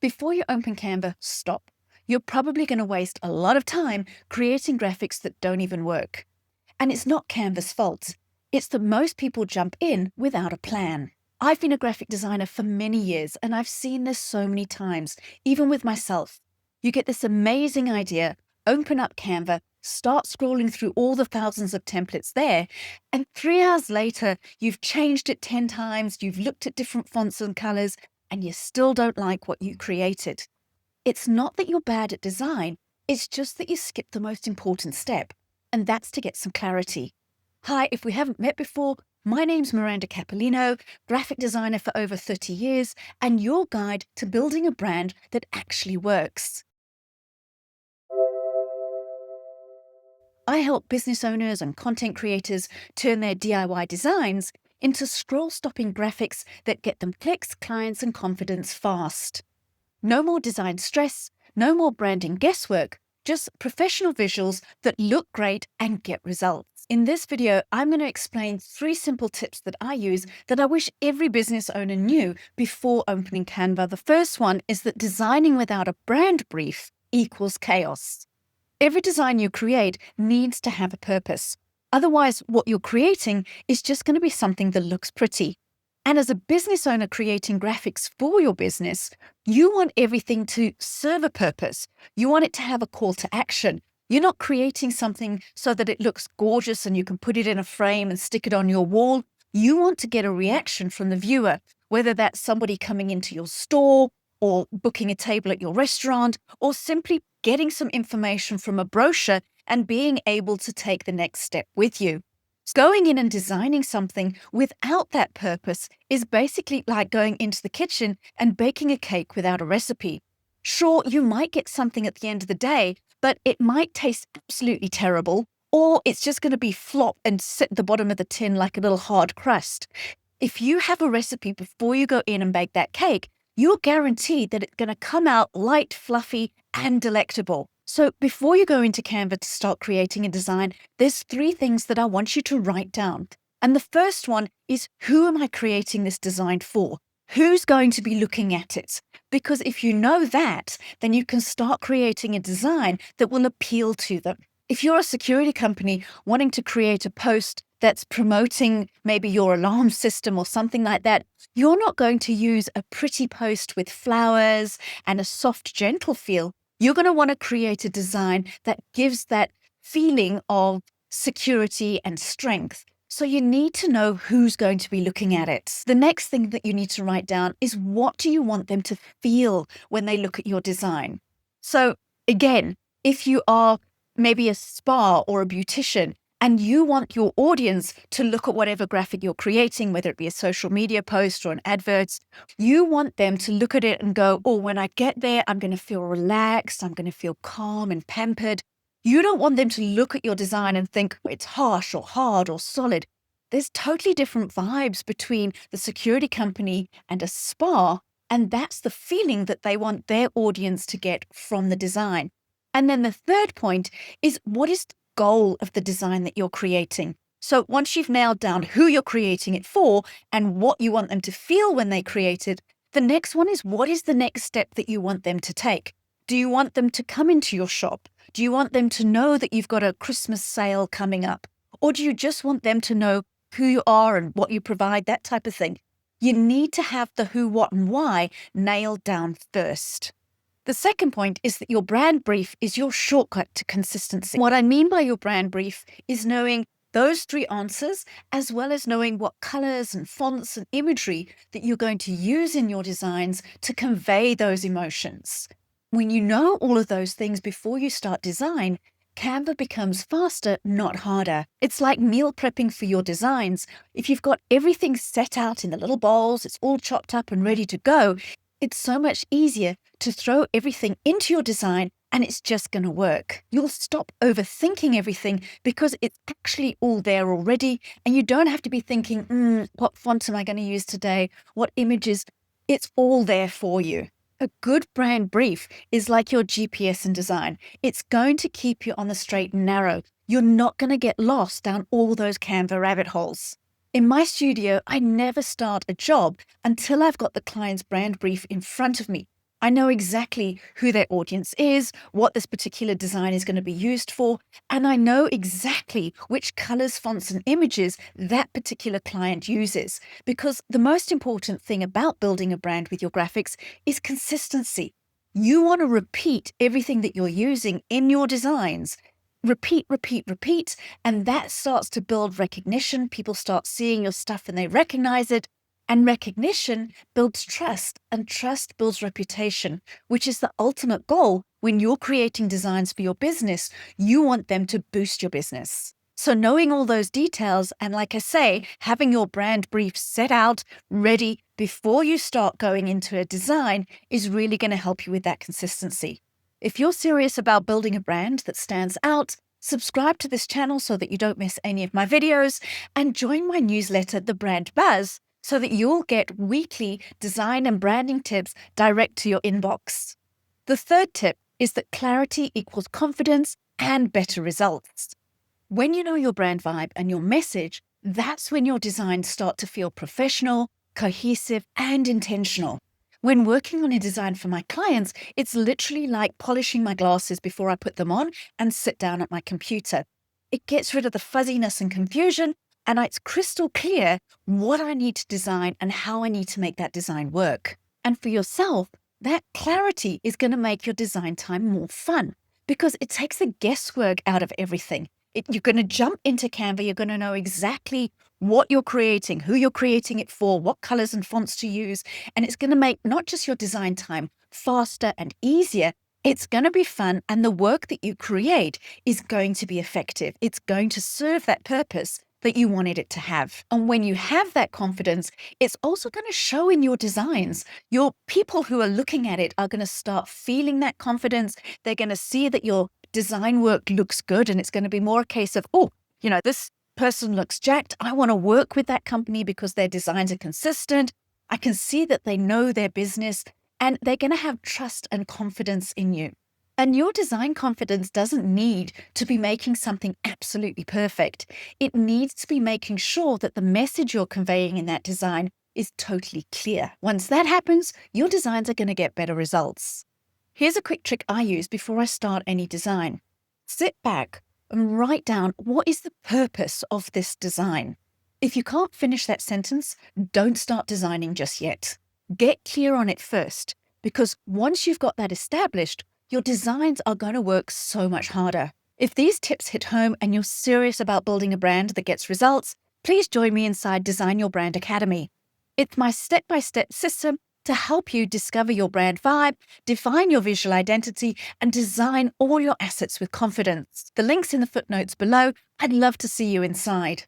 Before you open Canva, stop. You're probably going to waste a lot of time creating graphics that don't even work. And it's not Canva's fault. It's that most people jump in without a plan. I've been a graphic designer for many years, and I've seen this so many times, even with myself. You get this amazing idea, open up Canva, start scrolling through all the thousands of templates there, and 3 hours later, you've changed it 10 times, you've looked at different fonts and colors, and you still don't like what you created. It's not that you're bad at design, it's just that you skipped the most important step, and that's to get some clarity. Hi, if we haven't met before, my name's Miranda Capellino, graphic designer for over 30 years, and your guide to building a brand that actually works. I help business owners and content creators turn their DIY designs into scroll-stopping graphics that get them clicks, clients, and confidence fast. No more design stress, no more branding guesswork, just professional visuals that look great and get results. In this video, I'm going to explain 3 simple tips that I use that I wish every business owner knew before opening Canva. The first one is that designing without a brand brief equals chaos. Every design you create needs to have a purpose. Otherwise, what you're creating is just going to be something that looks pretty. And as a business owner creating graphics for your business, you want everything to serve a purpose. You want it to have a call to action. You're not creating something so that it looks gorgeous and you can put it in a frame and stick it on your wall. You want to get a reaction from the viewer, whether that's somebody coming into your store or booking a table at your restaurant, or simply getting some information from a brochure and being able to take the next step with you. Going in and designing something without that purpose is basically like going into the kitchen and baking a cake without a recipe. Sure, you might get something at the end of the day, but it might taste absolutely terrible, or it's just going to be flop and sit at the bottom of the tin like a little hard crust. If you have a recipe before you go in and bake that cake, you're guaranteed that it's going to come out light, fluffy, and delectable. So before you go into Canva to start creating a design, there's 3 things that I want you to write down. And the first one is, who am I creating this design for? Who's going to be looking at it? Because if you know that, then you can start creating a design that will appeal to them. If you're a security company wanting to create a post that's promoting maybe your alarm system or something like that, you're not going to use a pretty post with flowers and a soft, gentle feel. You're going to want to create a design that gives that feeling of security and strength. So you need to know who's going to be looking at it. The next thing that you need to write down is, what do you want them to feel when they look at your design? So again, if you are maybe a spa or a beautician, and you want your audience to look at whatever graphic you're creating, whether it be a social media post or an advert, you want them to look at it and go, oh, when I get there, I'm going to feel relaxed, I'm going to feel calm and pampered. You don't want them to look at your design and think it's harsh or hard or solid. There's totally different vibes between the security company and a spa, and that's the feeling that they want their audience to get from the design. And then the third point is, what is the goal of the design that you're creating? So once you've nailed down who you're creating it for and what you want them to feel when they create it, the next one is, what is the next step that you want them to take? Do you want them to come into your shop? Do you want them to know that you've got a Christmas sale coming up? Or do you just want them to know who you are and what you provide, that type of thing? You need to have the who, what, and why nailed down first. The second point is that your brand brief is your shortcut to consistency. What I mean by your brand brief is knowing those 3 answers, as well as knowing what colors and fonts and imagery that you're going to use in your designs to convey those emotions. When you know all of those things before you start design, Canva becomes faster, not harder. It's like meal prepping for your designs. If you've got everything set out in the little bowls, it's all chopped up and ready to go, it's so much easier to throw everything into your design and it's just going to work. You'll stop overthinking everything because it's actually all there already, and you don't have to be thinking, what font am I going to use today? What images? It's all there for you. A good brand brief is like your GPS in design. It's going to keep you on the straight and narrow. You're not going to get lost down all those Canva rabbit holes. In my studio, I never start a job until I've got the client's brand brief in front of me. I know exactly who their audience is, what this particular design is going to be used for, and I know exactly which colors, fonts, and images that particular client uses. Because the most important thing about building a brand with your graphics is consistency. You want to repeat everything that you're using in your designs. Repeat, repeat, repeat, and that starts to build recognition. People start seeing your stuff and they recognize it. And recognition builds trust, and trust builds reputation, which is the ultimate goal when you're creating designs for your business. You want them to boost your business. So, knowing all those details, and like I say, having your brand brief set out, ready before you start going into a design is really going to help you with that consistency. If you're serious about building a brand that stands out, subscribe to this channel so that you don't miss any of my videos, and join my newsletter, The Brand Buzz, so that you'll get weekly design and branding tips direct to your inbox. The third tip is that clarity equals confidence and better results. When you know your brand vibe and your message, that's when your designs start to feel professional, cohesive, and intentional. When working on a design for my clients, it's literally like polishing my glasses before I put them on and sit down at my computer. It gets rid of the fuzziness and confusion, and it's crystal clear what I need to design and how I need to make that design work. And for yourself, that clarity is going to make your design time more fun because it takes the guesswork out of everything. You're going to jump into Canva, you're going to know exactly what you're creating, who you're creating it for, what colors and fonts to use, and it's going to make not just your design time faster and easier, it's going to be fun, and the work that you create is going to be effective. It's going to serve that purpose that you wanted it to have. And when you have that confidence, it's also going to show in your designs. Your people who are looking at it are going to start feeling that confidence. They're going to see that your design work looks good, and it's going to be more a case of, oh, this person looks jacked. I want to work with that company because their designs are consistent. I can see that they know their business, and they're going to have trust and confidence in you. And your design confidence doesn't need to be making something absolutely perfect. It needs to be making sure that the message you're conveying in that design is totally clear. Once that happens, your designs are going to get better results. Here's a quick trick I use before I start any design. Sit back and write down, what is the purpose of this design? If you can't finish that sentence, don't start designing just yet. Get clear on it first, because once you've got that established, your designs are going to work so much harder. If these tips hit home and you're serious about building a brand that gets results, please join me inside Design Your Brand Academy. It's my step-by-step system to help you discover your brand vibe, define your visual identity, and design all your assets with confidence. The link's in the footnotes below. I'd love to see you inside.